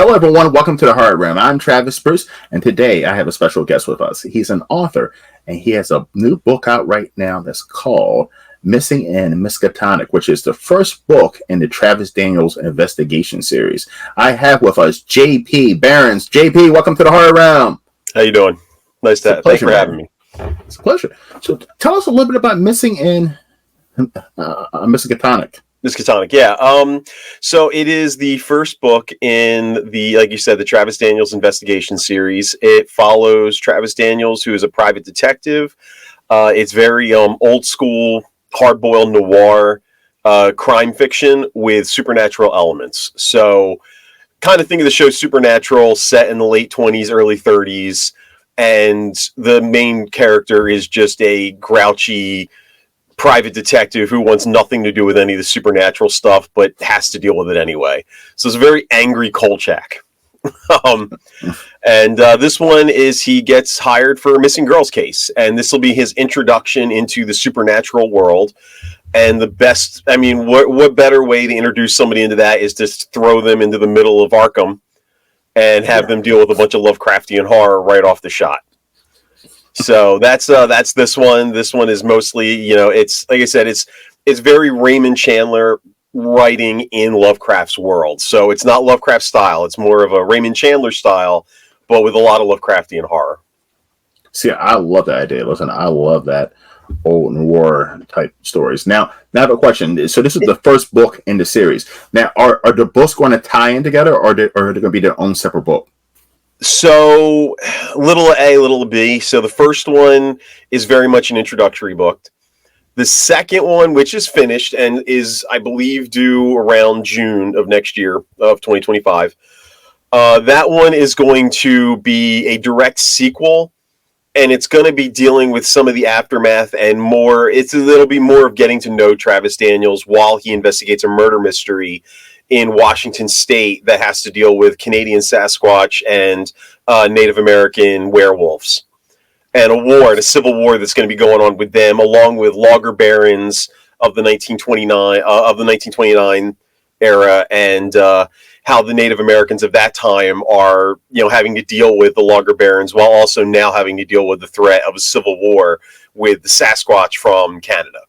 Hello, everyone. Welcome to the Hard Room. I'm Travis Bruce, and today I have a special guest with us. He's an author, and he has a new book out right now that's called Missing in Miskatonic, which is the first book in the Travis Daniels investigation series. I have with us J.P. Barons. J.P., welcome to the Hard Room. How you doing? Thanks for having me. It's a pleasure. So tell us a little bit about Missing in Miskatonic. Miskatonic, yeah. So it is the first book in the, like you said, the Travis Daniels investigation series. It follows Travis Daniels, who is a private detective. It's very old school, hard-boiled noir crime fiction with supernatural elements. So kind of think of the show Supernatural, set in the late 20s, early 30s, and the main character is just a grouchy private detective who wants nothing to do with any of the supernatural stuff, but has to deal with it anyway. So it's a very angry Kolchak. This one is he gets hired for a missing girls case, and this will be his introduction into the supernatural world. And the best, I mean, what better way to introduce somebody into that is to throw them into the middle of Arkham and have them deal with a bunch of Lovecraftian horror right off the shot. So that's this one. This one is mostly, it's like I said, it's very Raymond Chandler writing in Lovecraft's world. So it's not Lovecraft style. It's more of a Raymond Chandler style, but with a lot of Lovecraftian horror. See, I love that idea. Listen, I love that old noir type stories. Now I have a question. So this is the first book in the series. Now, are the books going to tie in together, or are they going to be their own separate book? So, little A, little B. So the first one is very much an introductory book. The second one, which is finished and is, I believe, due around June of next year, of 2025, that one is going to be a direct sequel, and it's going to be dealing with some of the aftermath and more. It'll be more of getting to know Travis Daniels while he investigates a murder mystery in Washington State that has to deal with Canadian Sasquatch and Native American werewolves, and a civil war that's going to be going on with them, along with logger barons of the 1929 era, and how the Native Americans of that time are, having to deal with the logger barons while also now having to deal with the threat of a civil war with the Sasquatch from Canada,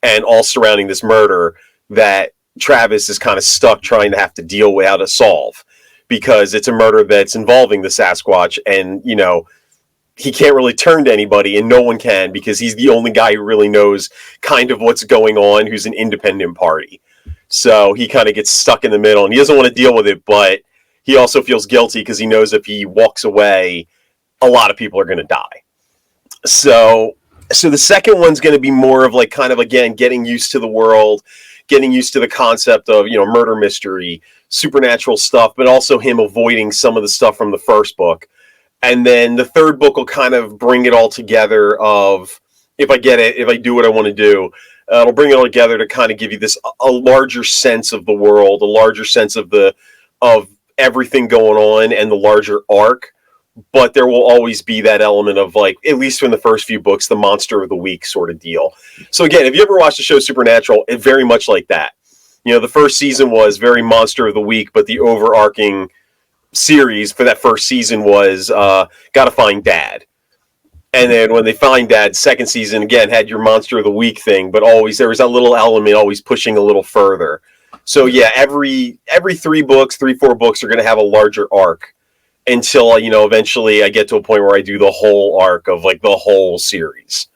and all surrounding this murder that Travis is kind of stuck trying to have to deal with how to solve, because it's a murder that's involving the Sasquatch, and he can't really turn to anybody, and no one can, because he's the only guy who really knows kind of what's going on, who's an independent party. So he kind of gets stuck in the middle, and he doesn't want to deal with it, but he also feels guilty because he knows if he walks away, a lot of people are going to die. So the second one's going to be more of like kind of, again, getting used to the world, getting used to the concept of, murder mystery, supernatural stuff, but also him avoiding some of the stuff from the first book. And then the third book will kind of bring it all together of, if I do what I want to do, it'll bring it all together to kind of give you a larger sense of the world, a larger sense of everything going on and the larger arc. But there will always be that element of, like, at least in the first few books, the monster of the week sort of deal. So again, if you ever watched the show Supernatural, it's very much like that. The first season was very monster of the week, but the overarching series for that first season was gotta find Dad. And then when they find Dad, second season, again, had your monster of the week thing, but always there was that little element always pushing a little further. So yeah, every 4 books are going to have a larger arc, until, eventually I get to a point where I do the whole arc of, like, the whole series.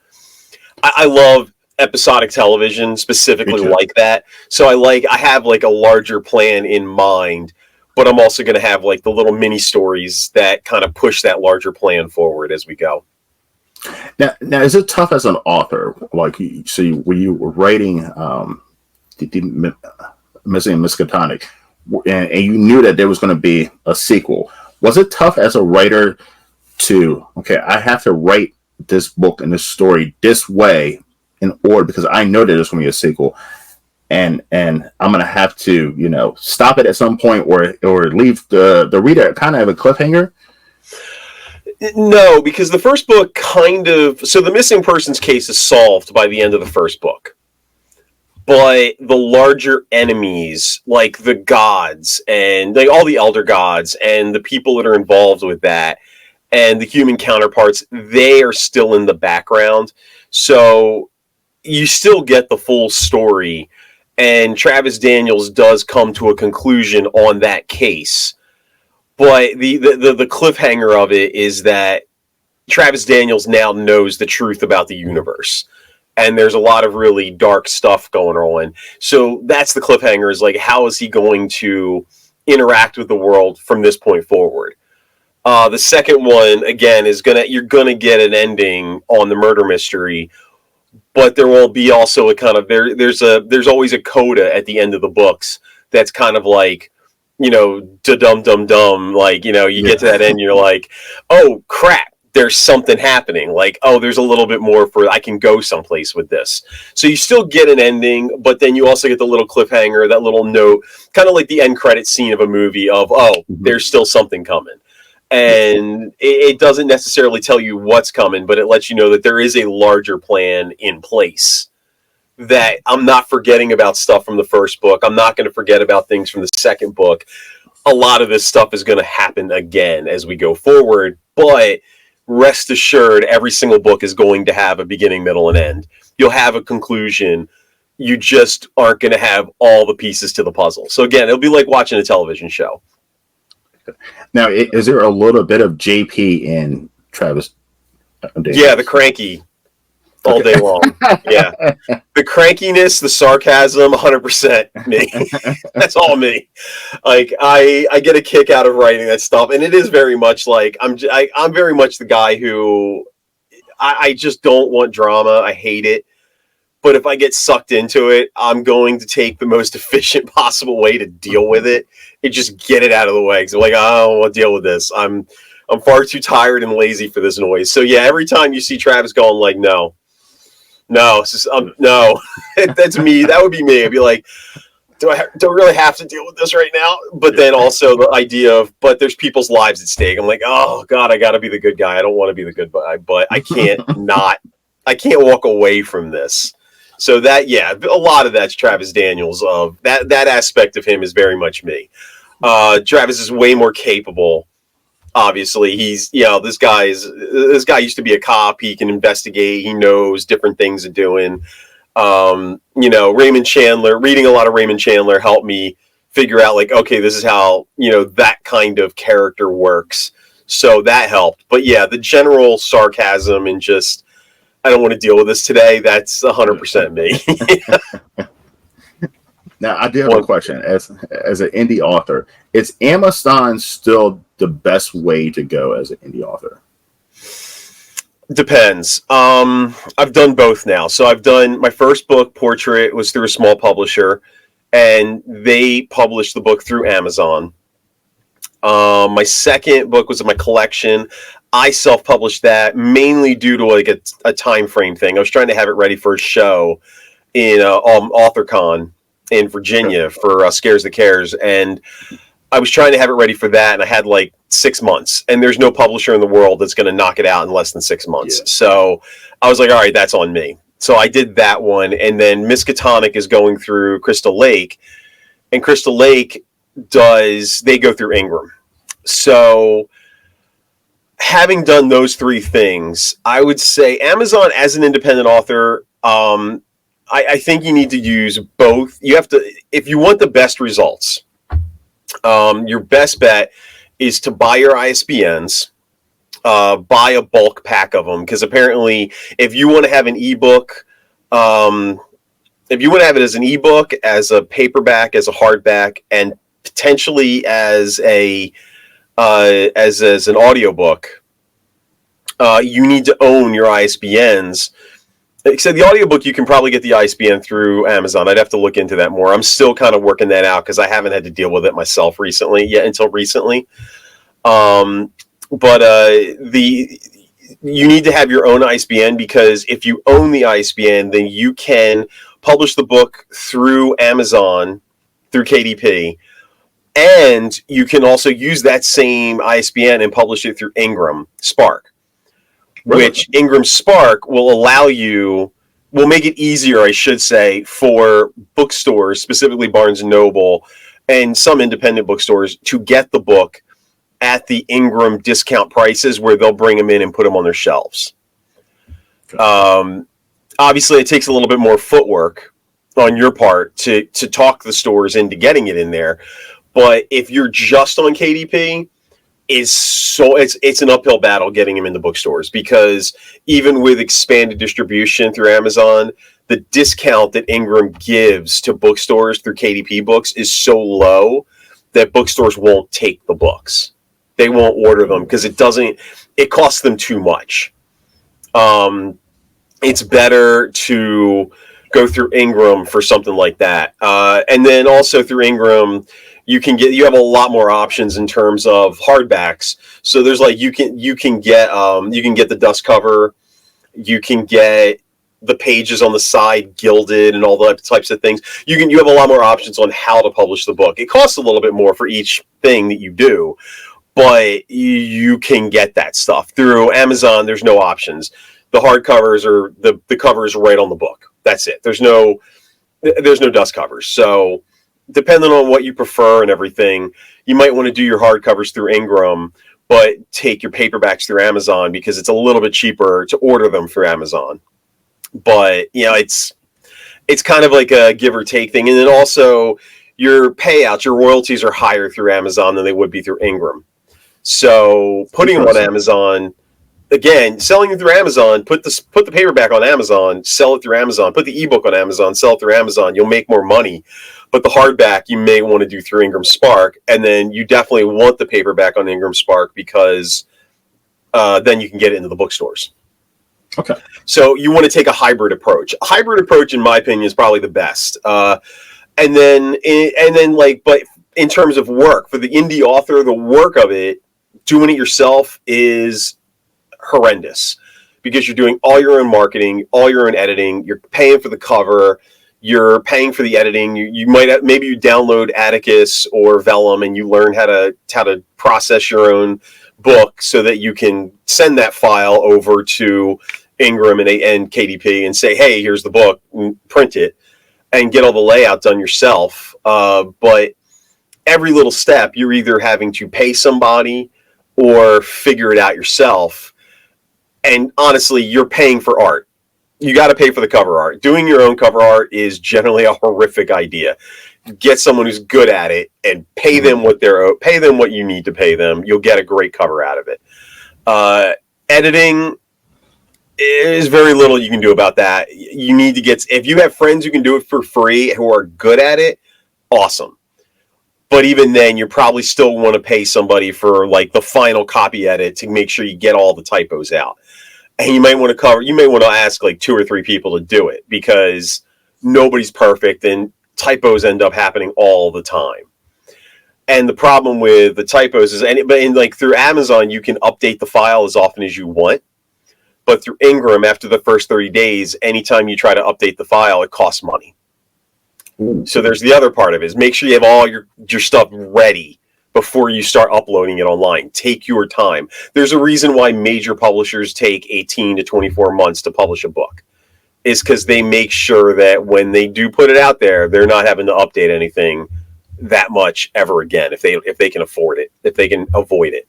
I love episodic television, specifically like that. So I have, like, a larger plan in mind, but I'm also going to have, like, the little mini stories that kind of push that larger plan forward as we go. Now, is it tough as an author? Like, when you were writing Missing Miskatonic, and you knew that there was going to be a sequel, was it tough as a writer to, I have to write this book and this story this way in order, because I know that there's going to be a sequel, and I'm going to have to, stop it at some point, or leave the reader kind of have a cliffhanger? No, because the first book so the missing persons case is solved by the end of the first book. but the larger enemies, like the gods and like all the elder gods and the people that are involved with that and the human counterparts, they are still in the background. So you still get the full story, and Travis Daniels does come to a conclusion on that case. But the cliffhanger of it is that Travis Daniels now knows the truth about the universe. And there's a lot of really dark stuff going on. So that's the cliffhanger, is like, how is he going to interact with the world from this point forward? The second one, again, is you're gonna get an ending on the murder mystery, but there will be also a kind of there's always a coda at the end of the books that's kind of like, da dum dum dum, like, you get to that end, you're like, oh crap, there's something happening, like, oh, there's a little bit more for, I can go someplace with this. So you still get an ending, but then you also get the little cliffhanger, that little note, kind of like the end credit scene of a movie of, oh, there's still something coming. And it doesn't necessarily tell you what's coming, but it lets you know that there is a larger plan in place, that I'm not forgetting about stuff from the first book. I'm not going to forget about things from the second book. A lot of this stuff is going to happen again as we go forward, but rest assured, every single book is going to have a beginning, middle, and end. You'll have a conclusion. You just aren't going to have all the pieces to the puzzle. So again, it'll be like watching a television show. Now, is there a little bit of JP in Travis Daniels? Yeah, the cranky all day long. Yeah. The crankiness, the sarcasm, 100% me. That's all me. Like, I get a kick out of writing that stuff, and it is very much like, I'm very much the guy who, I just don't want drama. I hate it. But if I get sucked into it, I'm going to take the most efficient possible way to deal with it and just get it out of the way. Because I'm like, I don't want to deal with this. I'm far too tired and lazy for this noise. So yeah, every time you see Travis going like, no, it's just, no, that's me. That would be me. I'd be like, do I really have to deal with this right now? But then also the idea of, but there's people's lives at stake. I'm like, oh God, I got to be the good guy. I don't want to be the good guy, but I can't I can't walk away from this. So that, yeah, a lot of that's Travis Daniels. Of that aspect of him is very much me. Travis is way more capable. Obviously, he's, this guy used to be a cop. He can investigate. He knows different things to doing. Raymond Chandler, reading a lot of Raymond Chandler helped me figure out, like, okay, this is how, that kind of character works. So that helped. But yeah, the general sarcasm and just, I don't want to deal with this today, that's 100% me. Now, I do have a question. As an indie author, is Amazon still the best way to go as an indie author? Depends. I've done both now. So I've done my first book, Portrait, was through a small publisher, and they published the book through Amazon. My second book was in my collection. I self-published that mainly due to like a time frame thing. I was trying to have it ready for a show in AuthorCon in Virginia for Scares the Cares, and I was trying to have it ready for that, and I had like 6 months, and there's no publisher in the world that's going to knock it out in less than 6 months. Yeah. So I was like, all right, that's on me. So I did that one, and then Miskatonic is going through Crystal Lake, and Crystal Lake they go through Ingram. So having done those three things, I would say Amazon as an independent author, I think you need to use both. You have to, if you want the best results, your best bet is to buy your ISBNs, buy a bulk pack of them, because apparently if you want to have an ebook, if you want to have it as an ebook, as a paperback, as a hardback, and potentially as an audiobook, you need to own your ISBNs. Except the audiobook, you can probably get the ISBN through Amazon. I'd have to look into that more. I'm still kind of working that out because I haven't had to deal with it myself until recently. You need to have your own ISBN, because if you own the ISBN, then you can publish the book through Amazon, through KDP, and you can also use that same ISBN and publish it through Ingram Spark. Which Ingram Spark will allow you, will make it easier, I should say, for bookstores, specifically Barnes and Noble and some independent bookstores, to get the book at the Ingram discount prices where they'll bring them in and put them on their shelves. Obviously, it takes a little bit more footwork on your part to talk the stores into getting it in there. But if you're just on KDP, it's an uphill battle getting them into bookstores, because even with expanded distribution through Amazon, the discount that Ingram gives to bookstores through KDP Books is so low that bookstores won't take the books. They won't order them because it costs them too much. It's better to go through Ingram for something like that. And then also through Ingram, you have a lot more options in terms of hardbacks. So there's like, you can get the dust cover, you can get the pages on the side gilded and all the types of things. You have a lot more options on how to publish the book. It costs a little bit more for each thing that you do, but you can get that stuff through Amazon. There's no options. The hardcovers are the cover is right on the book. That's it. There's no dust covers. So depending on what you prefer and everything, you might want to do your hardcovers through Ingram, but take your paperbacks through Amazon because it's a little bit cheaper to order them through Amazon. But it's kind of like a give or take thing. And then also your payouts, your royalties are higher through Amazon than they would be through Ingram. So putting them on Amazon, again, selling it through Amazon, put the paperback on Amazon, sell it through Amazon, put the ebook on Amazon, sell it through Amazon, you'll make more money. But the hardback you may want to do through Ingram Spark, and then you definitely want the paperback on Ingram Spark because then you can get it into the bookstores. Okay. So you want to take a hybrid approach. A hybrid approach, in my opinion, is probably the best. But in terms of work for the indie author, the work of it, doing it yourself is horrendous because you're doing all your own marketing, all your own editing. You're paying for the cover. You're paying for the editing. You might maybe you download Atticus or Vellum and you learn how to process your own book so that you can send that file over to Ingram and KDP and say, hey, here's the book, and print it and get all the layout done yourself. But every little step, you're either having to pay somebody or figure it out yourself. And honestly, you're paying for art. You got to pay for the cover art. Doing your own cover art is generally a horrific idea. Get someone who's good at it and pay them what you need to pay them. You'll get a great cover out of it. Editing is very little you can do about that. You need to if you have friends who can do it for free who are good at it, awesome. But even then, you probably still want to pay somebody for like the final copy edit to make sure you get all the typos out. And you may want to ask like 2 or 3 people to do it because nobody's perfect and typos end up happening all the time. And the problem with the typos is, through Amazon, you can update the file as often as you want. But through Ingram, after the first 30 days, anytime you try to update the file, it costs money. So there's the other part of it, is make sure you have all your stuff ready before you start uploading it online. Take your time. There's a reason why major publishers take 18 to 24 months to publish a book. Is because they make sure that when they do put it out there, they're not having to update anything that much ever again, if they can afford it, if they can avoid it.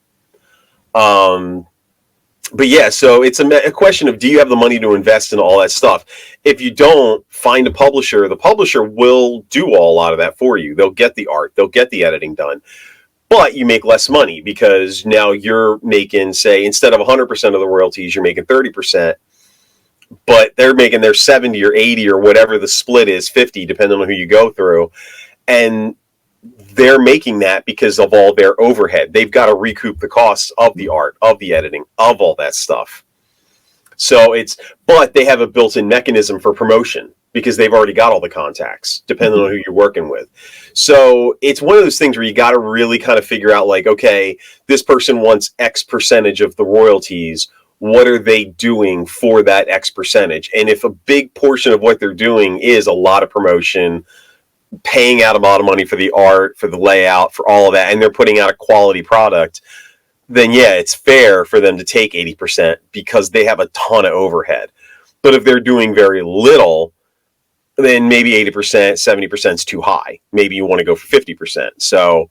But yeah, so it's a question of, do you have the money to invest in all that stuff? If you don't, find a publisher. The publisher will do a lot of that for you. They'll get the art. They'll get the editing done. But you make less money because now you're making, say, instead of 100% of the royalties, you're making 30%. But they're making their 70 or 80 or whatever the split is, 50, depending on who you go through. And they're making that because of all their overhead. They've got to recoup the costs of the art, of the editing, of all that stuff. But they have a built-in mechanism for promotion because they've already got all the contacts, depending on who you're working with. So it's one of those things where you got to really kind of figure out, like, okay, this person wants X percentage of the royalties. What are they doing for that X percentage? And if a big portion of what they're doing is a lot of promotion, paying out a lot of money for the art, for the layout, for all of that, and they're putting out a quality product, then yeah, it's fair for them to take 80% because they have a ton of overhead. But if they're doing very little, then maybe 80%, 70% is too high. Maybe you want to go for 50%. So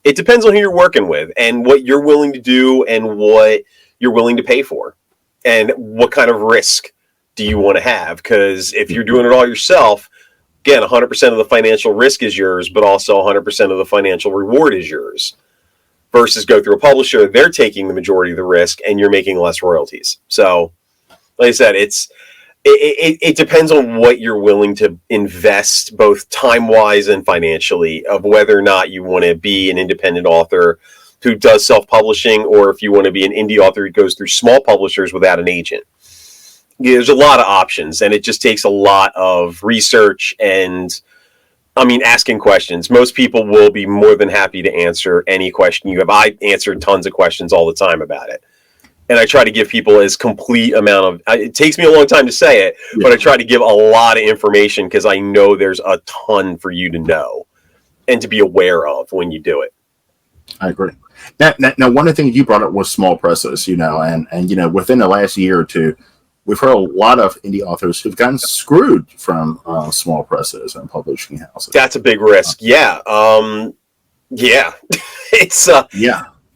it depends on who you're working with and what you're willing to do and what you're willing to pay for and what kind of risk do you want to have. Because if you're doing it all yourself, again, 100% of the financial risk is yours, but also 100% of the financial reward is yours. Versus go through a publisher, they're taking the majority of the risk and you're making less royalties. So like I said, it depends on what you're willing to invest, both time-wise and financially, of whether or not you want to be an independent author who does self-publishing, or if you want to be an indie author who goes through small publishers without an agent. There's a lot of options, and it just takes a lot of research and, asking questions. Most people will be more than happy to answer any question you have. I answer tons of questions all the time about it. And I try to give people as complete amount of, it takes me a long time to say it, but I try to give a lot of information because I know there's a ton for you to know and to be aware of when you do it. I agree. Now, one of the things you brought up was small presses, and within the last year or two, we've heard a lot of indie authors who've gotten screwed from small presses and publishing houses. That's a big risk. Yeah. It's,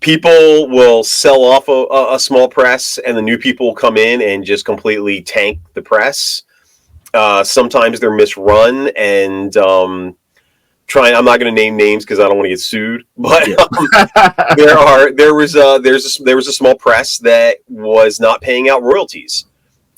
people will sell off a small press, and the new people will come in and just completely tank the press. Sometimes they're misrun, and I'm not going to name names because I don't want to get sued. But there was a small press that was not paying out royalties,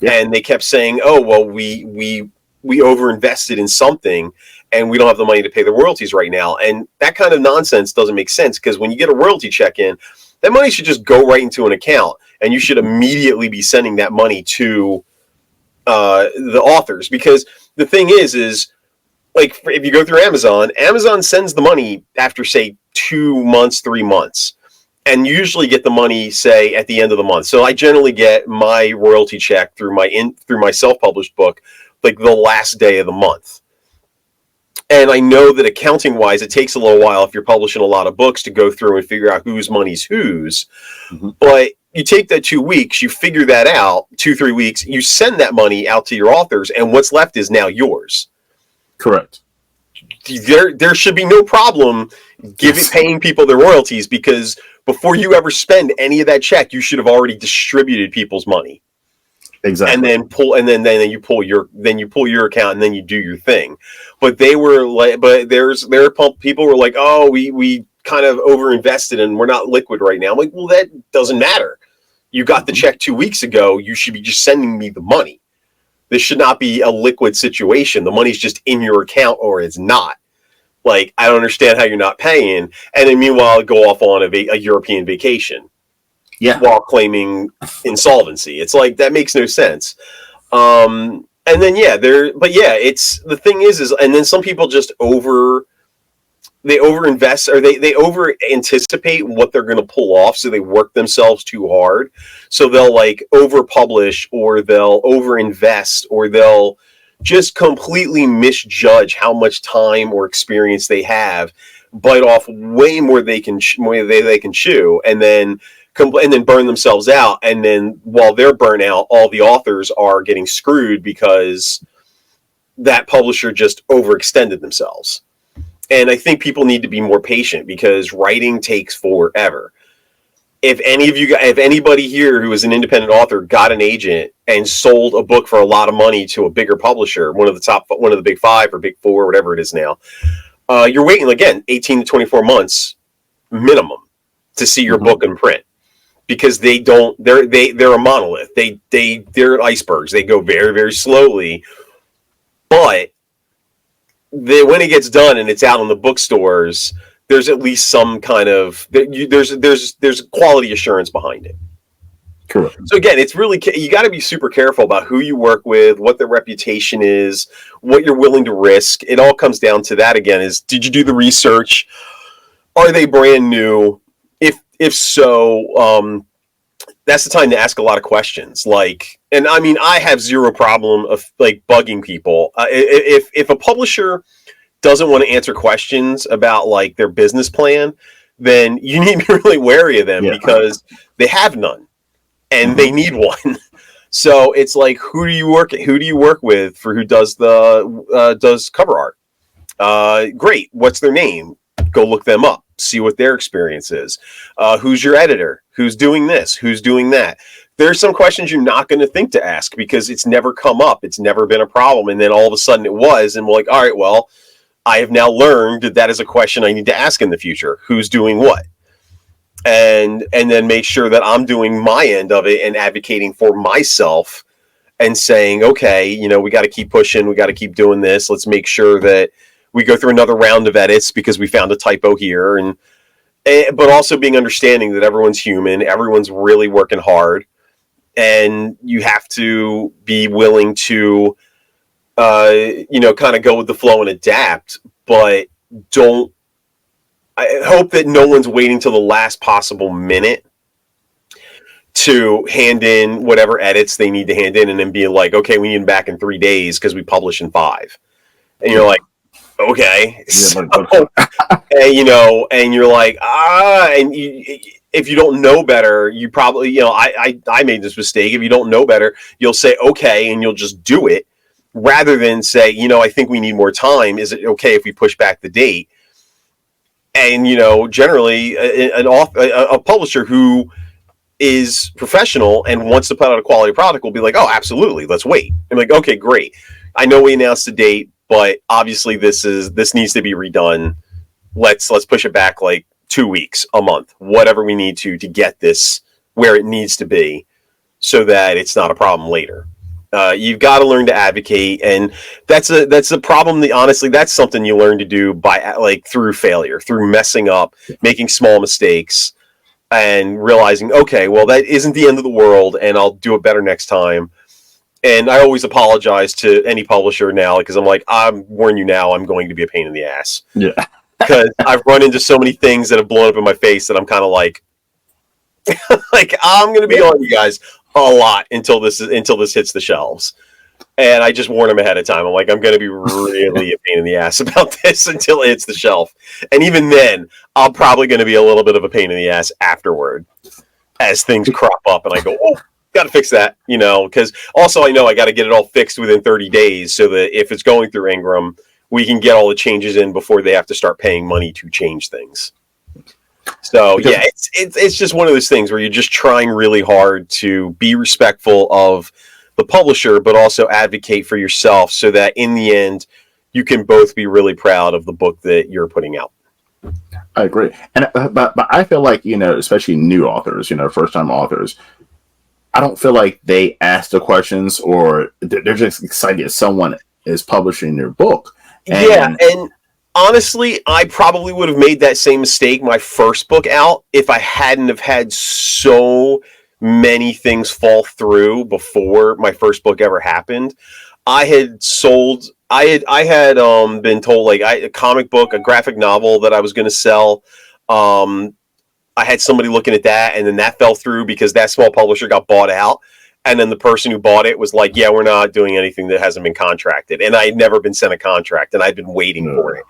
and they kept saying, "Oh, well, we overinvested in something, and we don't have the money to pay the royalties right now." And that kind of nonsense doesn't make sense, because when you get a royalty check in, that money should just go right into an account, and you should immediately be sending that money to the authors. Because the thing is like, if you go through Amazon sends the money after, say, 2 months, 3 months, and usually get the money, say, at the end of the month. So I generally get my royalty check through my self-published book like the last day of the month. And I know that accounting-wise, it takes a little while if you're publishing a lot of books to go through and figure out whose money's whose. Mm-hmm. But you take that 2 weeks, you figure that out, 2-3 weeks, you send that money out to your authors, and what's left is now yours. Correct. There should be no problem paying people their royalties, because before you ever spend any of that check, you should have already distributed people's money. Exactly. And then you pull your account, and then you do your thing. But people were like, "Oh, we kind of overinvested and we're not liquid right now." I'm like, well, that doesn't matter. You got the check 2 weeks ago. You should be just sending me the money. This should not be a liquid situation. The money's just in your account, or it's not. Like, I don't understand how you're not paying. And then meanwhile, go off on a European vacation. Yeah. While claiming insolvency. It's like, that makes no sense. And then, it's, the thing is, and then some people just overinvest, or they over anticipate what they're going to pull off. So they work themselves too hard. So they'll like over publish, or they'll overinvest, or they'll just completely misjudge how much time or experience they have, bite off way more they can chew, and then burn themselves out. And then while they're burnt out, all the authors are getting screwed because that publisher just overextended themselves. And I think people need to be more patient, because writing takes forever. If anybody here who is an independent author got an agent and sold a book for a lot of money to a bigger publisher, one of the big 5 or big 4, whatever it is now, you're waiting again 18 to 24 months minimum to see your book in print, because they're a monolith. They're icebergs. They go very, very slowly, but when it gets done and it's out in the bookstores, there's at least some kind of there's quality assurance behind it. Correct. So again, it's really, you got to be super careful about who you work with, what their reputation is, what you're willing to risk. It all comes down to that again: is, did you do the research? Are they brand new? If so, that's the time to ask a lot of questions. Like, and I have zero problem of like bugging people. If a publisher doesn't want to answer questions about like their business plan, then you need to be really wary of them, because they have none and they need one. So it's like, who do you work with for who does does cover art? Great. What's their name? Go look them up. See what their experience is. Who's your editor? Who's doing this? Who's doing that? There's some questions you're not going to think to ask because it's never come up. It's never been a problem. And then all of a sudden it was. And we're like, all right, well, I have now learned that is a question I need to ask in the future. Who's doing what? And then make sure that I'm doing my end of it and advocating for myself and saying, okay, you know, we got to keep pushing. We got to keep doing this. Let's make sure that we go through another round of edits because we found a typo here. But also being understanding that everyone's human. Everyone's really working hard. And you have to be willing to, kind of go with the flow and adapt. But I hope that no one's waiting till the last possible minute to hand in whatever edits they need to hand in and then be like, okay, we need them back in 3 days because we publish in 5. And you're like, okay. So, and you're like, if you don't know better, you probably, I made this mistake. If you don't know better, you'll say, okay, and you'll just do it rather than say, I think we need more time. Is it okay if we push back the date? And, generally a publisher who is professional and wants to put out a quality product will be like, oh, absolutely. Let's wait. I'm like, okay, great. I know we announced the date, but obviously this needs to be redone. Let's push it back like 2 weeks, a month, whatever we need to get this where it needs to be so that it's not a problem later. You've got to learn to advocate, and that's a problem. Honestly, that's something you learn to do by through failure, through messing up, making small mistakes, and realizing, okay, well, that isn't the end of the world, and I'll do it better next time. And I always apologize to any publisher now because I'm like, I'm warning you now, I'm going to be a pain in the ass. Yeah, because I've run into so many things that have blown up in my face that I'm kind of like I'm going to be on you guys a lot until this hits the shelves. And I just warn them ahead of time. I'm like, I'm going to be really a pain in the ass about this until it hits the shelf. And even then, I'm probably going to be a little bit of a pain in the ass afterward as things crop up and I go, oh, got to fix that, because also I know I got to get it all fixed within 30 days so that if it's going through Ingram, we can get all the changes in before they have to start paying money to change things. So yeah, it's just one of those things where you're just trying really hard to be respectful of the publisher, but also advocate for yourself so that in the end, you can both be really proud of the book that you're putting out. I agree. And but I feel like, especially new authors, first time authors, I don't feel like they ask the questions or they're just excited someone is publishing their book. And honestly, I probably would have made that same mistake my first book out if I hadn't have had so many things fall through before my first book ever happened. I had been told a comic book, a graphic novel that I was going to sell. I had somebody looking at that, and then that fell through because that small publisher got bought out. And then the person who bought it was like, yeah, we're not doing anything that hasn't been contracted. And I had never been sent a contract, and I'd been waiting for it.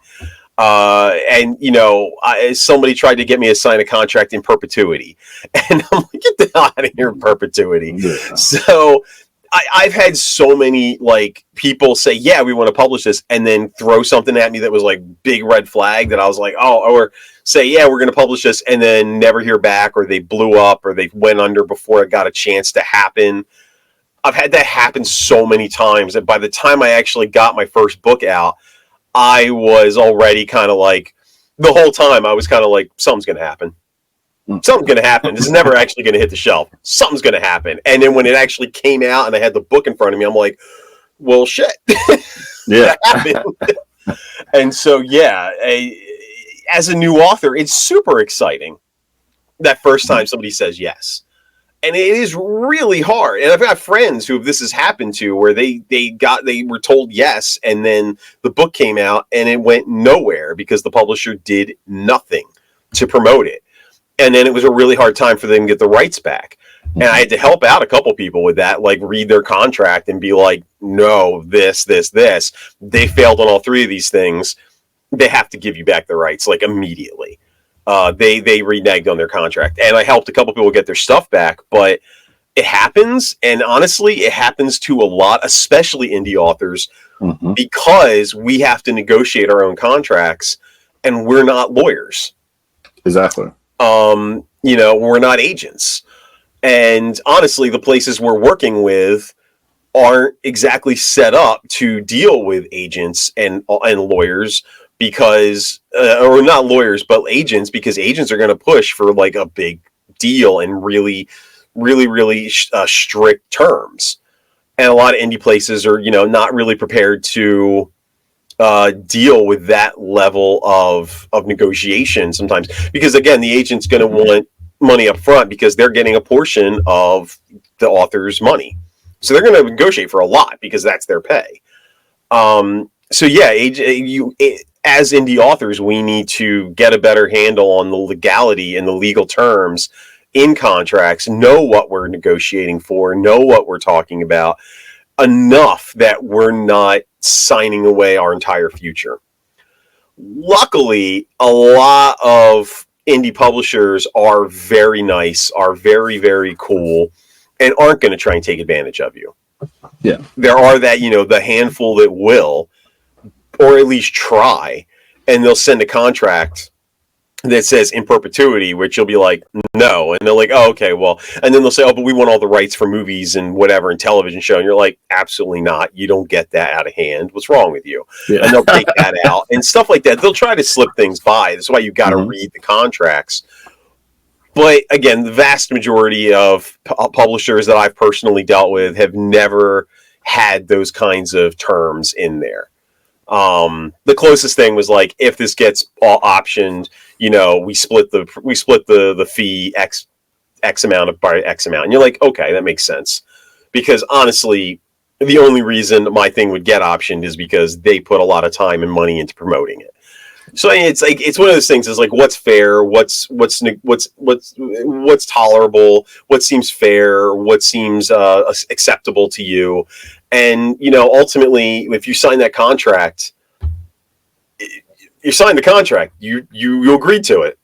Somebody tried to get me to sign a contract in perpetuity. And I'm like, get the hell out of here in perpetuity. Yeah. So I've had so many people say, yeah, we want to publish this, and then throw something at me that was like big red flag that I was like, oh, or say, yeah, we're going to publish this, and then never hear back, or they blew up, or they went under before it got a chance to happen. I've had that happen so many times that by the time I actually got my first book out, I was already kind of the whole time I was kind of like, something's going to happen. Something's going to happen. This is never actually going to hit the shelf. Something's going to happen. And then when it actually came out and I had the book in front of me, I'm like, well, shit. Yeah. And so, yeah, as a new author, it's super exciting that first time somebody says yes. And it is really hard. And I've got friends who this has happened to where they were told yes, and then the book came out and it went nowhere because the publisher did nothing to promote it. And then it was a really hard time for them to get the rights back. And I had to help out a couple people with that, read their contract and be like, no, this. They failed on all 3 of these things. They have to give you back the rights, immediately. They reneged on their contract. And I helped a couple people get their stuff back, but it happens, and honestly, it happens to a lot, especially indie authors, because we have to negotiate our own contracts, and we're not lawyers. Exactly. We're not agents. And honestly, the places we're working with aren't exactly set up to deal with agents and lawyers because, or not lawyers, but agents, because agents are going to push for like a big deal and really, really, really strict terms. And a lot of indie places are, not really prepared to deal with that level of negotiation sometimes, because again, the agent's going to want money up front because they're getting a portion of the author's money. So they're going to negotiate for a lot because that's their pay. So yeah, as indie authors, we need to get a better handle on the legality and the legal terms in contracts, know what we're negotiating for, know what we're talking about, enough that we're not signing away our entire future. Luckily, a lot of indie publishers are very nice, are very, very cool, and aren't going to try and take advantage of you. Yeah. There are the handful that will, or at least try, and they'll send a contract that says in perpetuity, which you'll be like, no. And they're like, oh, okay, well, and then they'll say, oh, but we want all the rights for movies and whatever and television show. And you're like, absolutely not. You don't get that out of hand. What's wrong with you? Yeah. And they'll take that out and stuff like that. They'll try to slip things by. That's why you got to read the contracts. But again, the vast majority of publishers that I've personally dealt with have never had those kinds of terms in there. The closest thing was like, if this gets all optioned, we split the fee X amount by X amount. And you're like, okay, that makes sense. Because honestly, the only reason my thing would get optioned is because they put a lot of time and money into promoting it. So it's like, it's one of those things is like, what's fair, what's tolerable, what seems fair, what seems acceptable to you. And, ultimately, if you sign that contract, you signed the contract, you agreed to it.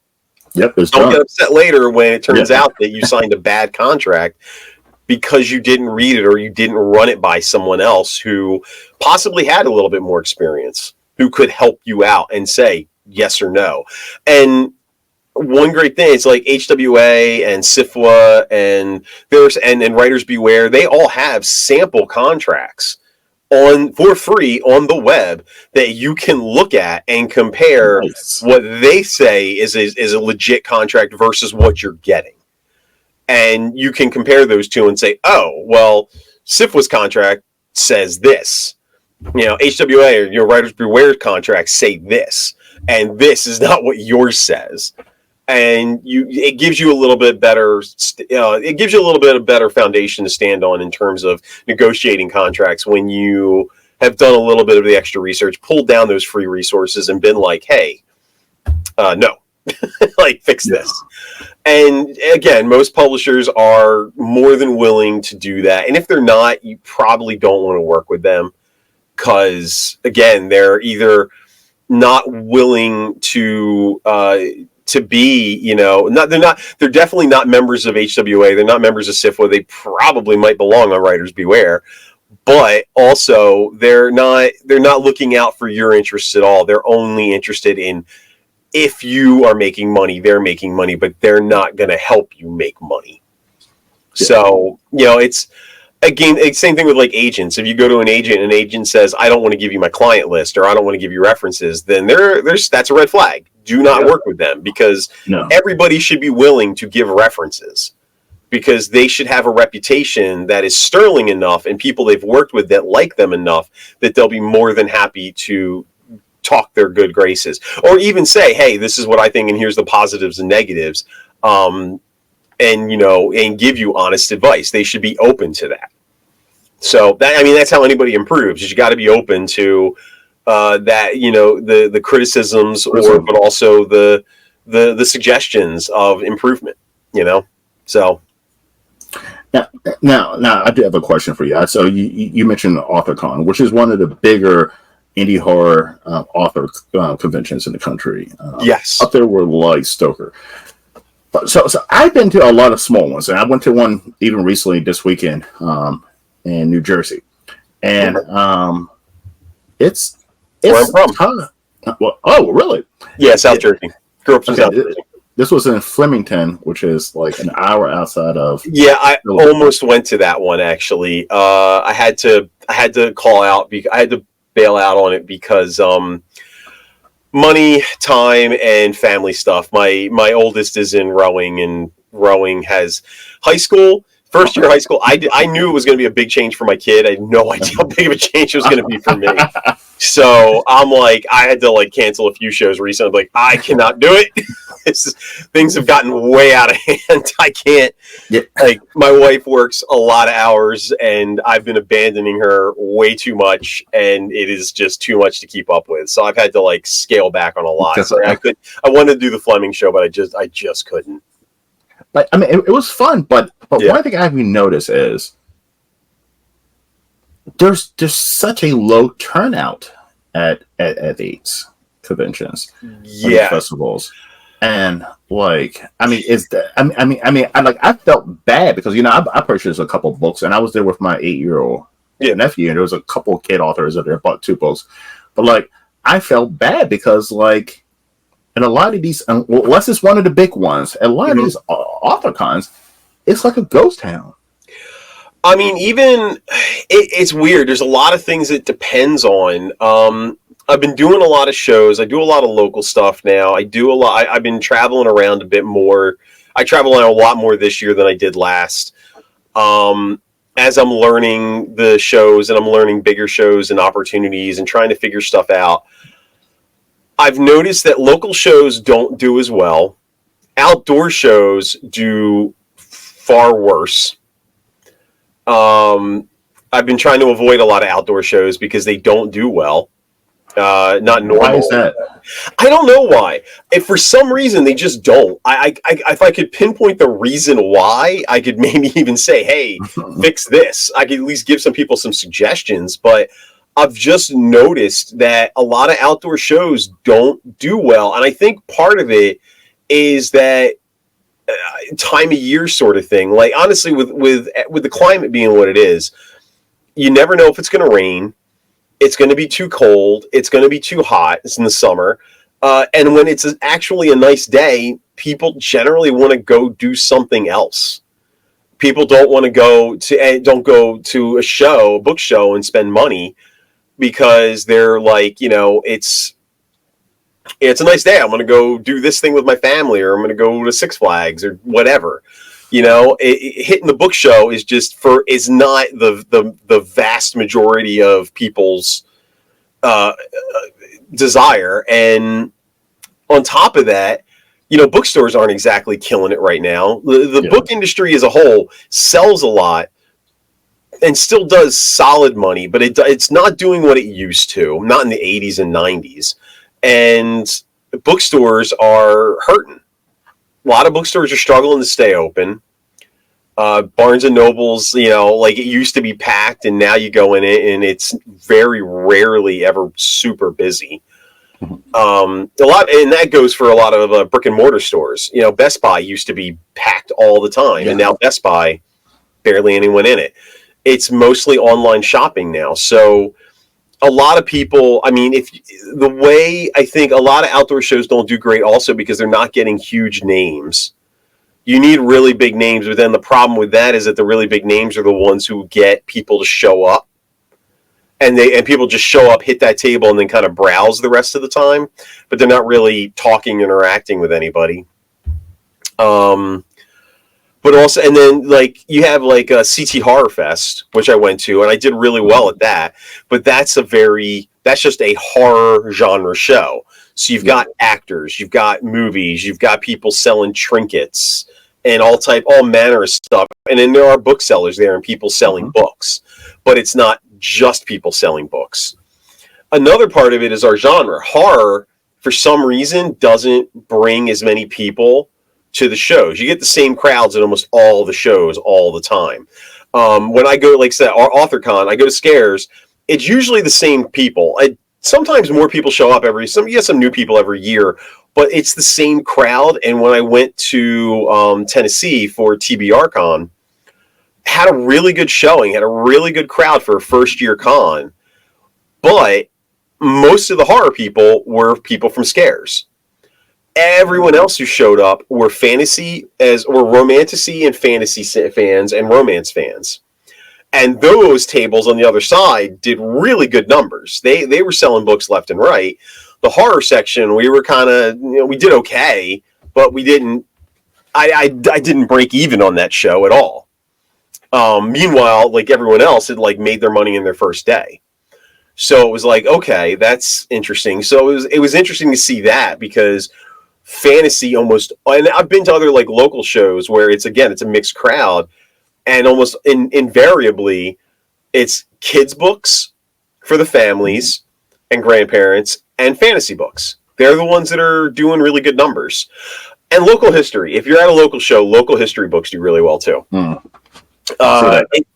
Yep. Don't get upset later when it turns out that you signed a bad contract because you didn't read it or you didn't run it by someone else who possibly had a little bit more experience, who could help you out and say yes or no. And one great thing is like HWA and SIFWA and Writers Beware, they all have sample contracts for free on the web that you can look at and compare what they say is a legit contract versus what you're getting. And you can compare those two and say, oh, well, SIFWA's contract says this. HWA or Writers Beware contracts say this, and this is not what yours says. And it gives you a little bit better. It gives you a little bit of better foundation to stand on in terms of negotiating contracts when you have done a little bit of the extra research, pulled down those free resources, and been like, "Hey, no, like fix this." And again, most publishers are more than willing to do that. And if they're not, you probably don't want to work with them because, again, they're either not willing to be, they're definitely not members of HWA. They're not members of SIFWA. They probably might belong on Writers Beware, but also they're not looking out for your interests at all. They're only interested in if you are making money, they're making money, but they're not going to help you make money. Yeah. So, it's again, same thing with like agents. If you go to an agent says, I don't want to give you my client list or I don't want to give you references, then that's a red flag. Do not work with them because everybody should be willing to give references because they should have a reputation that is sterling enough and people they've worked with that like them enough that they'll be more than happy to talk their good graces or even say, hey, this is what I think and here's the positives and negatives. And give you honest advice. They should be open to that. So that's how anybody improves. You got to be open to that, the criticisms but also the suggestions of improvement, So now I do have a question for you. So you mentioned AuthorCon, which is one of the bigger indie horror author conventions in the country. Yes, up there with like Stoker. So I've been to a lot of small ones, and I went to one even recently this weekend in New Jersey, and it's Where I'm from. tough. Well, oh, really? Yeah, South Jersey. Grew up in South Jersey. This was in Flemington, which is like an hour outside of. Yeah, I almost went to that one actually. I had to call out. I had to bail out on it because money, time, and family stuff. My oldest is in rowing, and rowing has high school. First year of high school, I knew it was going to be a big change for my kid. I had no idea how big of a change it was going to be for me. So I'm like, I had to like cancel a few shows recently. I'm like, I cannot do it. Things have gotten way out of hand. I can't. Yeah. Like, my wife works a lot of hours, and I've been abandoning her way too much, and it is just too much to keep up with. So I've had to like scale back on a lot. So I wanted to do the Fleming show, but I just couldn't. But I mean, it was fun. But one thing I've noticed is there's such a low turnout at these conventions, festivals, and like I mean, I felt bad because I purchased a couple books, and I was there with my 8-year-old nephew, and there was a couple of kid authors that there bought 2 books, but like I felt bad because like in a lot of these, unless it's one of the big ones, a lot of these author cons, it's like a ghost town. I mean, even it's weird. There's a lot of things it depends on. I've been doing a lot of shows. I do a lot of local stuff now. I do a lot. I've been traveling around a bit more. I travel around a lot more this year than I did last. As I'm learning the shows, and I'm learning bigger shows and opportunities and trying to figure stuff out, I've noticed that local shows don't do as well. Outdoor shows do far worse. I've been trying to avoid a lot of outdoor shows because they don't do well. Not normal. Why is that? I don't know why. If for some reason they just don't. If I could pinpoint the reason why, I could maybe even say, "Hey, fix this." I could at least give some people some suggestions. But I've just noticed that a lot of outdoor shows don't do well, and I think part of it is that time of year sort of thing. Like, honestly, with the climate being what it is, you never know if it's going to rain. It's going to be too cold. It's going to be too hot. It's in the summer. And when it's actually a nice day, people generally want to go do something else. People don't want to go to a book show, and spend money because they're like, it's a nice day. I'm going to go do this thing with my family, or I'm going to go to Six Flags or whatever. Hitting the book show is not the vast majority of people's desire. And on top of that, bookstores aren't exactly killing it right now. The book industry as a whole sells a lot and still does solid money, but it's not doing what it used to, not in the 80s and 90s. And bookstores are hurting. A lot of bookstores are struggling to stay open. Barnes and Nobles, like it used to be packed, and now you go in it and it's very rarely ever super busy. And that goes for a lot of brick and mortar stores. Best Buy used to be packed all the time, and now Best Buy, barely anyone in it. It's mostly online shopping now. So a lot of people, I think a lot of outdoor shows don't do great also because they're not getting huge names. You need really big names, but then the problem with that is that the really big names are the ones who get people to show up. And people just show up, hit that table, and then kind of browse the rest of the time, but they're not really talking, interacting with anybody. But also, and then like you have like a CT Horror Fest, which I went to, and I did really well at that. But that's just a horror genre show. So you've got actors, you've got movies, you've got people selling trinkets and all manner of stuff. And then there are booksellers there and people selling books, but it's not just people selling books. Another part of it is our genre. Horror, for some reason, doesn't bring as many people to the shows. You get the same crowds at almost all the shows all the time. When I go, like I said, our AuthorCon, I go to Scares, it's usually the same people. sometimes more people show up you get some new people every year, but it's the same crowd. And when I went to Tennessee for TBR Con, had a really good showing, had a really good crowd for a first year con, but most of the horror people were people from Scares. Everyone else who showed up were romantasy and fantasy fans and romance fans. And those tables on the other side did really good numbers. They were selling books left and right. The horror section, we were kind of, we did okay, but we didn't. I didn't break even on that show at all. Meanwhile, like everyone else, had like made their money in their first day. So it was like, okay, that's interesting. So it was interesting to see that, because fantasy almost, and I've been to other like local shows where it's a mixed crowd. And almost invariably, it's kids' books for the families and grandparents, and fantasy books. They're the ones that are doing really good numbers. And local history. If you're at a local show, local history books do really well too.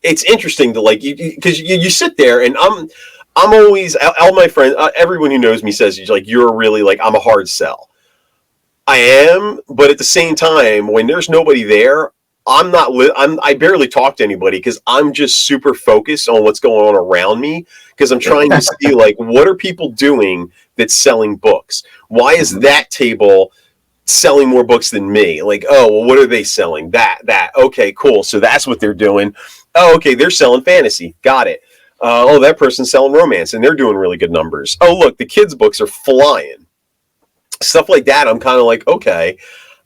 It's interesting to because you sit there, and I'm always, all my friends, everyone who knows me says you're really I'm a hard sell. I am, but at the same time, when there's nobody there, I barely talk to anybody, because I'm just super focused on what's going on around me, because I'm trying to see what are people doing that's selling books? Why is that table selling more books than me? What are they selling? That. Okay, cool. So that's what they're doing. Oh, okay, they're selling fantasy. Got it. That person's selling romance, and they're doing really good numbers. Oh, look, the kids' books are flying. Stuff like that, I'm kind of okay.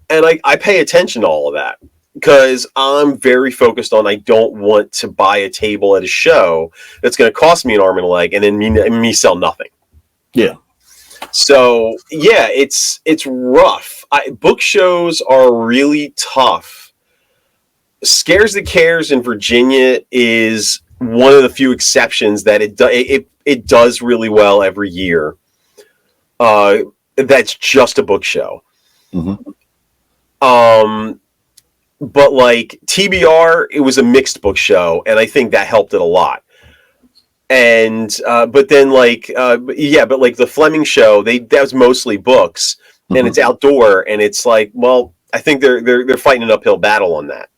And I pay attention to all of that, because I'm very focused on, I don't want to buy a table at a show that's going to cost me an arm and a leg and then me sell nothing. Yeah. So yeah, it's rough. Book shows are really tough. Scares That Cares in Virginia is one of the few exceptions that it does really well every year. That's just a book show. Mm-hmm. But TBR, it was a mixed book show, and I think that helped it a lot. And but then the Fleming show, that was mostly books, and it's outdoor, and it's I think they're fighting an uphill battle on that,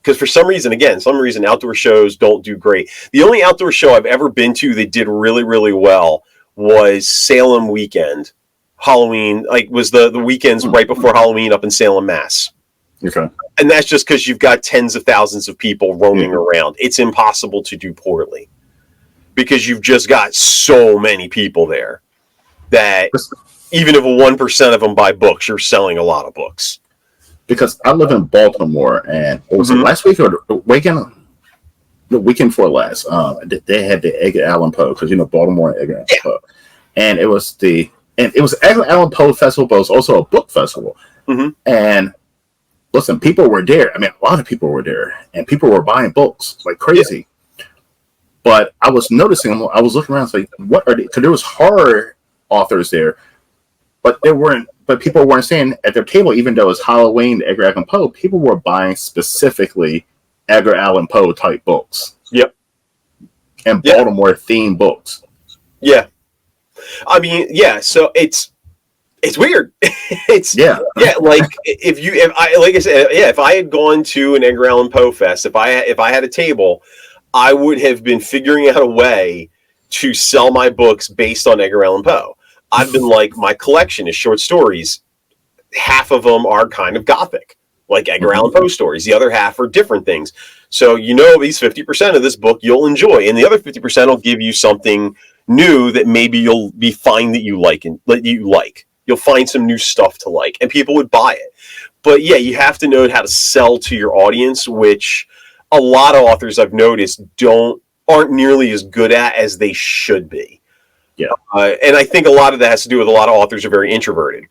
because for some reason outdoor shows don't do great. The only outdoor show I've ever been to that did really, really well was Salem Weekend. Halloween, was the weekends right before Halloween up in Salem, Mass. Okay. And that's just because you've got tens of thousands of people roaming around. It's impossible to do poorly, because you've just got so many people there that even if 1% of them buy books, you're selling a lot of books. Because I live in Baltimore, and last week or the weekend before last, they had the Edgar Allan Poe, because Baltimore and Edgar Allan Poe, and it was Edgar Allan Poe Festival, but it was also a book festival. And listen, people were there. I mean, a lot of people were there, and people were buying books like crazy. Yeah. But I was noticing, I was looking around, what are they? Because there was horror authors there, but people weren't saying at their table, even though it's Halloween, Edgar Allan Poe, people were buying specifically Edgar Allan Poe type books. Yep. And Baltimore themed books. Yeah. I mean, yeah. So it's weird. If I had gone to an Edgar Allan Poe fest, if I had a table, I would have been figuring out a way to sell my books based on Edgar Allan Poe. I've been my collection is short stories. Half of them are kind of gothic, like Edgar Allan Poe stories. The other half are different things. So at least 50% of this book you'll enjoy, and the other 50% will give you something new that maybe you'll be fine that you like and that you like. You'll find some new stuff to like, and people would buy it. But yeah, you have to know how to sell to your audience, which a lot of authors I've noticed aren't nearly as good at as they should be. Yeah. And I think a lot of that has to do with a lot of authors are very introverted.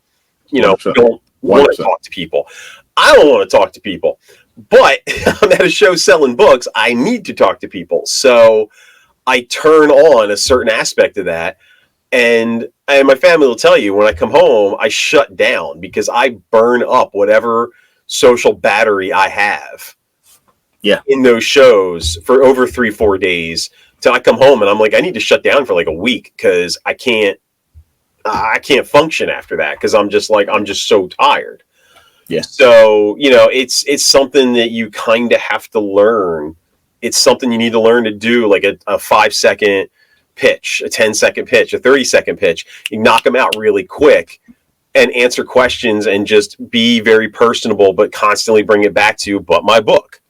Don't want to talk to people. I don't want to talk to people, but I'm at a show selling books. I need to talk to people. So I turn on a certain aspect of that. And my family will tell you, when I come home, I shut down, because I burn up whatever social battery I have in those shows for over 3-4 days, till I come home and I'm like, I need to shut down for like a week because I can't function after that because I'm just so tired. Yeah. So, it's something that you kind of have to learn. It's something you need to learn to do, like a 5-second pitch, a 10-second pitch, a 30-second pitch. You knock them out really quick and answer questions and just be very personable, but constantly bring it back to, but my book.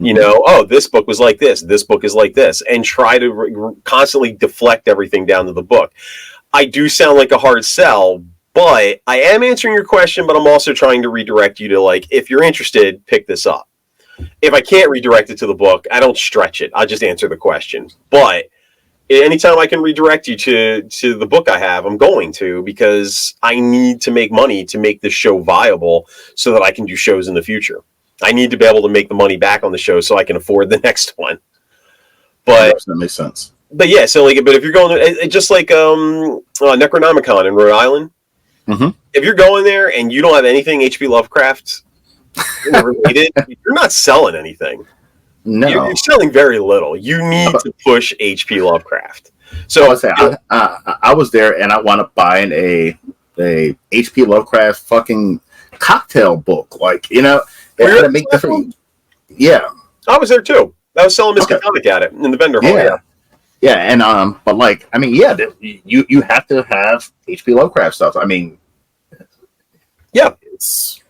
Oh, this book was like this. This book is like this. And try to constantly deflect everything down to the book. I do sound like a hard sell, but I am answering your question, but I'm also trying to redirect you to, like, if you're interested, pick this up. If I can't redirect it to the book, I don't stretch it. I'll just answer the question. But anytime I can redirect you to the book I have, I'm going to, because I need to make money to make this show viable so that I can do shows in the future. I need to be able to make the money back on the show so I can afford the next one. But that makes sense. But yeah, so like, but if you're going there, just like Necronomicon in Rhode Island, if you're going there and you don't have anything H.P. Lovecraft related, you're not selling anything. No, you're selling very little. You need to push H.P. Lovecraft. So I was there and I wound up buying a H.P. Lovecraft fucking cocktail book. Like, it had to make different. Yeah, I was there too. I was selling Miskatonic at it in the vendor hall. Yeah, and but like, I mean, yeah, you have to have H.P. Lovecraft stuff. I mean, yeah, it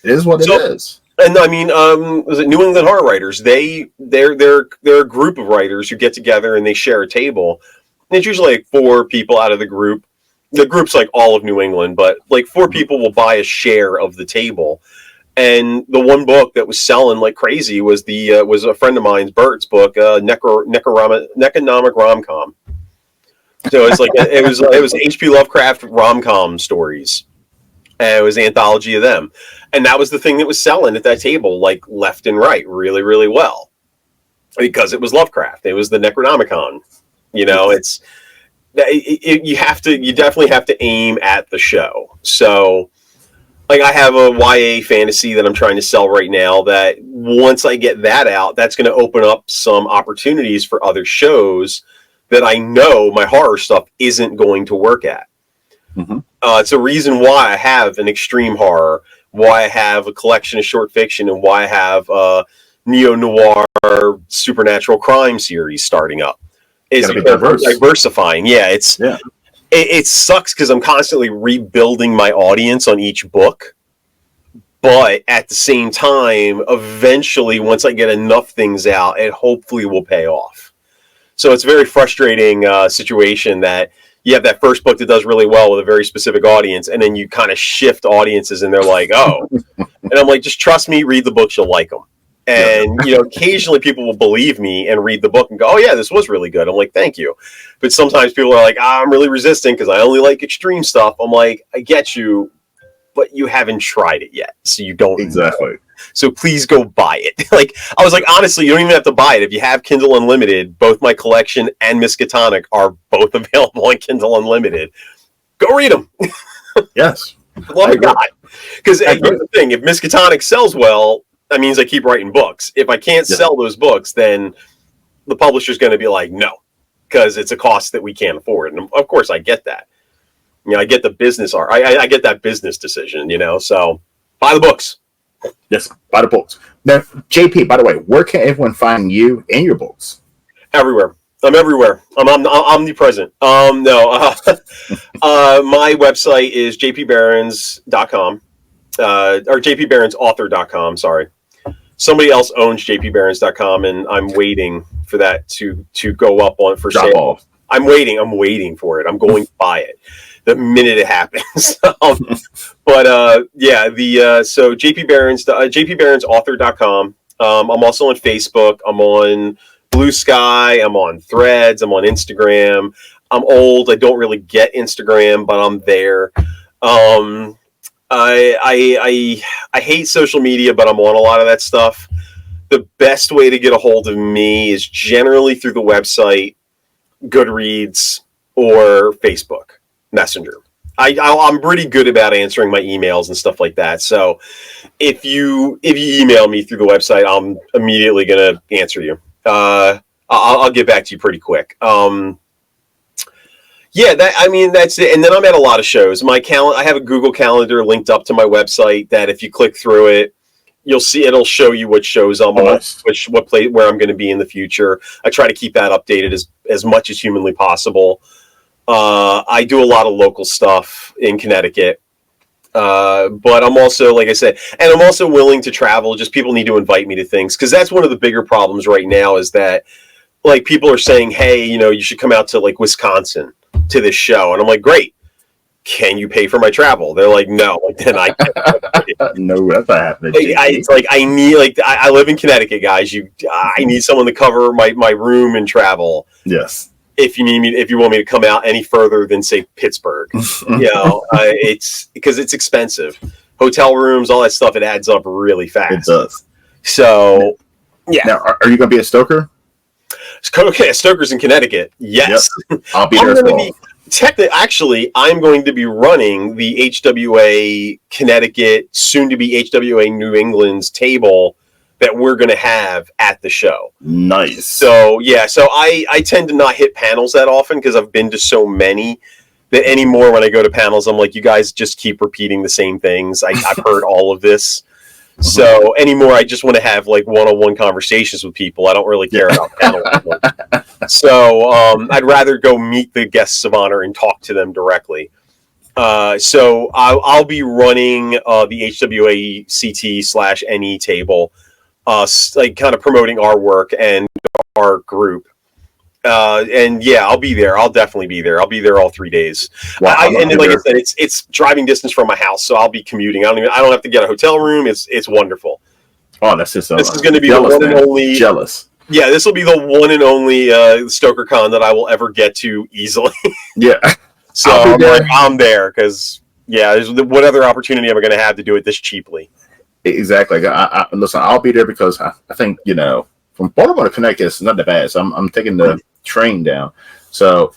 is what it is. And I mean, was it New England Horror Writers? They're a group of writers who get together and they share a table. And it's usually like 4 people out of the group. The group's like all of New England, but like 4 people will buy a share of the table. And the one book that was selling like crazy was was a friend of mine's, Bert's book, Neconomic Rom-Com. So it's like it was H.P. Lovecraft rom-com stories. And it was an anthology of them, and that was the thing that was selling at that table, like left and right, really, really well, because it was Lovecraft. It was the Necronomicon. You definitely have to aim at the show. So. Like, I have a YA fantasy that I'm trying to sell right now that once I get that out, that's going to open up some opportunities for other shows that I know my horror stuff isn't going to work at. It's a reason why I have an extreme horror, why I have a collection of short fiction, and why I have a neo-noir supernatural crime series starting up. It's diversifying. Yeah, It sucks because I'm constantly rebuilding my audience on each book. But at the same time, eventually, once I get enough things out, it hopefully will pay off. So it's a very frustrating situation that you have that first book that does really well with a very specific audience, and then you kind of shift audiences, and they're like, oh. And I'm like, just trust me, read the books, you'll like them. And, occasionally people will believe me and read the book and go, oh, yeah, this was really good. I'm like, thank you. But sometimes people are like, I'm really resistant because I only like extreme stuff. I'm like, I get you, but you haven't tried it yet. So you don't exactly. know. So please go buy it. Like, I was like, honestly, you don't even have to buy it. If you have Kindle Unlimited, both my collection and Miskatonic are both available on Kindle Unlimited. Go read them. Yes. Love to God. Because here's the thing, if Miskatonic sells well, that means I keep writing books. If I can't sell those books, then the publisher's going to be like, no, because it's a cost that we can't afford. And of course, I get that. I get the business. I get that business decision. So buy the books. Yes, buy the books. Now, JP, by the way, where can everyone find you and your books? Everywhere. I'm everywhere. I'm omnipresent. My website is jpbarons.com. Or jpbaronsauthor.com, sorry. Somebody else owns jpbarons.com, and I'm waiting for that to go up on for Drop sale. Off. I'm waiting for it. I'm going to buy it the minute it happens. So jpbaronsauthor.com. I'm also on Facebook. I'm on Blue Sky. I'm on Threads. I'm on Instagram. I'm old. I don't really get Instagram, but I'm there. I hate social media, but I'm on a lot of that stuff. The best way to get a hold of me is generally through the website, Goodreads, or Facebook Messenger. I'm pretty good about answering my emails and stuff like that. So if you email me through the website, I'm immediately going to answer you. I'll get back to you pretty quick. Yeah, that's it. And then I'm at a lot of shows. I have a Google Calendar linked up to my website that if you click through it, you'll see it'll show you what shows I'm on, what place where I'm going to be in the future. I try to keep that updated as much as humanly possible. I do a lot of local stuff in Connecticut. But I'm also, like I said, and I'm also willing to travel. Just people need to invite me to things, because that's one of the bigger problems right now is that, like, people are saying, hey, you should come out to, like, Wisconsin to this show. And I'm like, great. Can you pay for my travel? They're like, no. Like, then I no, that's not happening. It's like I live in Connecticut, guys. I need someone to cover my room and travel. Yes. If you want me to come out any further than, say, Pittsburgh, it's because it's expensive. Hotel rooms, all that stuff, it adds up really fast. It does. So, yeah. Now, are you going to be a Stoker? Okay, Stoker's in Connecticut. Yes, yep. I'll be there as well. Actually, I'm going to be running the HWA Connecticut, soon to be HWA New England's table that we're going to have at the show. Nice. So, yeah, I tend to not hit panels that often because I've been to so many that anymore when I go to panels, I'm like, you guys just keep repeating the same things. I've heard all of this. So anymore, I just want to have like one-on-one conversations with people. I don't really care about panels. So I'd rather go meet the guests of honor and talk to them directly. So I'll be running the HWA CT/NE table, like kind of promoting our work and our group. And yeah, I'll be there. I'll definitely be there. I'll be there all 3 days. Wow, and like I said, it's driving distance from my house, so I'll be commuting. I don't have to get a hotel room. It's wonderful. Oh, that's just this is going to be jealous, the one and only. Jealous. Yeah, this will be the one and only StokerCon that I will ever get to easily. Yeah. So I'm there because what other opportunity am I going to have to do it this cheaply? Exactly. Listen, I'll be there because I think from Baltimore to Connecticut, it's not that bad. So I'm taking the train down. So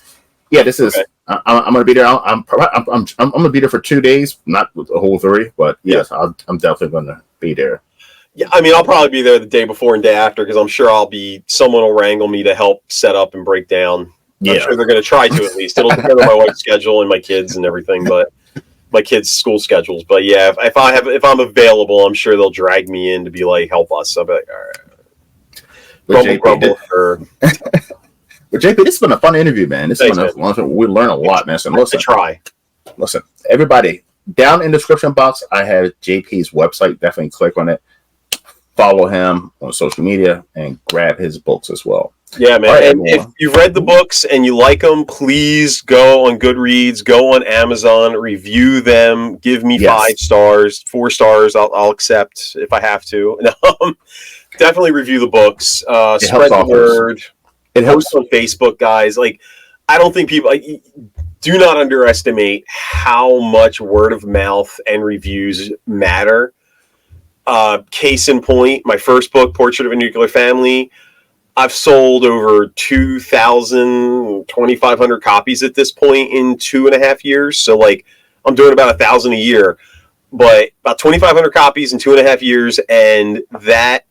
yeah, this is. Okay. I'm going to be there. I'm going to be there for 2 days, not the whole 3, but yes, I'm definitely going to be there. Yeah, I mean, I'll probably be there the day before and day after because I'm sure someone will wrangle me to help set up and break down. I'm sure they're going to try to at least. It'll depend on my wife's schedule and my kids and everything, but my kids' school schedules. But yeah, if I'm available, I'm sure they'll drag me in to be like, help us. I'll be like, all right. Grumble. But JP, this has been a fun interview, man. We learn a lot, man. So listen, everybody, down in the description box, I have JP's website. Definitely click on it. Follow him on social media and grab his books as well. Yeah, man. Right, and if you've read the books and you like them, please go on Goodreads, go on Amazon, review them, give me 5 stars, 4 stars. I'll accept if I have to. Definitely review the books. Spread the word. It helps on Facebook, guys. Like, I don't think people do not underestimate how much word of mouth and reviews matter. Case in point, my first book, Portrait of a Nuclear Family, I've sold over 2,500 copies at this point in 2.5 years. So like I'm doing about 1,000 a year, but about 2,500 copies in 2.5 years. And that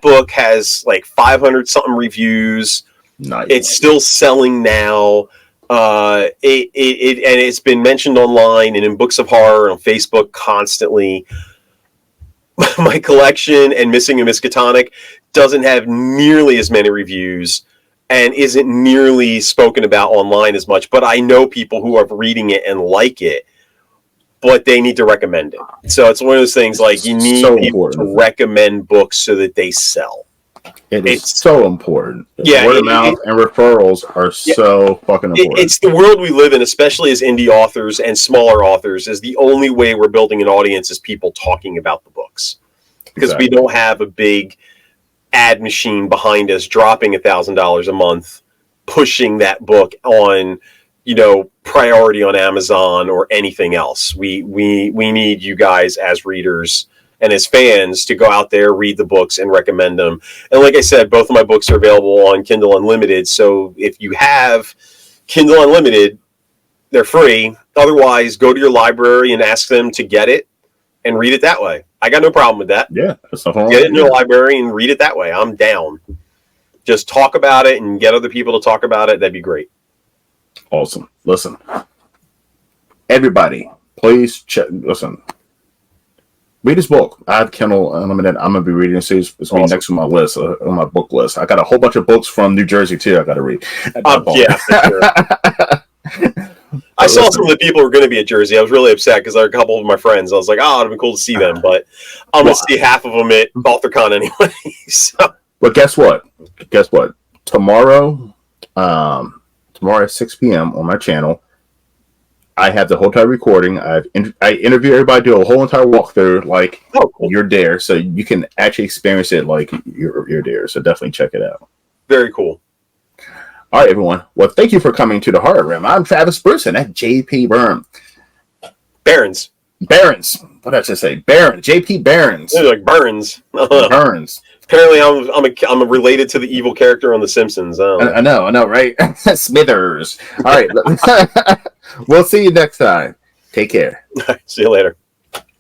book has like 500 something reviews. Nice. It's still selling now. And it's been mentioned online and in books of horror and on Facebook constantly. My collection and Missing a Miskatonic doesn't have nearly as many reviews and isn't nearly spoken about online as much, but I know people who are reading it and like it, but they need to recommend it. So it's one of those things like you need people to recommend books so that they sell. It's so important. Yeah, word of mouth and referrals are so fucking important. It's the world we live in, especially as indie authors and smaller authors, is the only way we're building an audience is people talking about the books. Because we don't have a big ad machine behind us dropping $1,000 a month, pushing that book on, priority on Amazon or anything else. We need you guys as readers and as fans to go out there, read the books, and recommend them. And like I said, both of my books are available on Kindle Unlimited. So if you have Kindle Unlimited, they're free. Otherwise, go to your library and ask them to get it and read it that way. I got no problem with that. Yeah. Get it in your library and read it that way. I'm down. just talk about it and get other people to talk about it, that'd be great. Awesome. Listen, everybody, please listen. Read his book, Odd Kindle Unlimited. I'm gonna be reading this. It's awesome. Next on my list, on my book list. I got a whole bunch of books from New Jersey too. I got to read. Yeah, for sure. I saw some of the people who were going to be at Jersey. I was really upset because there are a couple of my friends. I was like, oh, it'd be cool to see them, but I'm going to see half of them at AuthorCon anyway. So. But guess what? Tomorrow at 6 p.m. on my channel, I have the whole entire recording. I interview everybody, do a whole entire walkthrough, like cool. You're there, so you can actually experience it like you're there. So definitely check it out. Very cool. All right, everyone. Well, thank you for coming to the Horror Rim. I'm Travis Bruce, at JP Barons. What did I just say? Barons. JP Barons. They're like Burns. Burns. Apparently, I'm related to the evil character on The Simpsons. I know, right? Smithers. All right. We'll see you next time. Take care. See you later.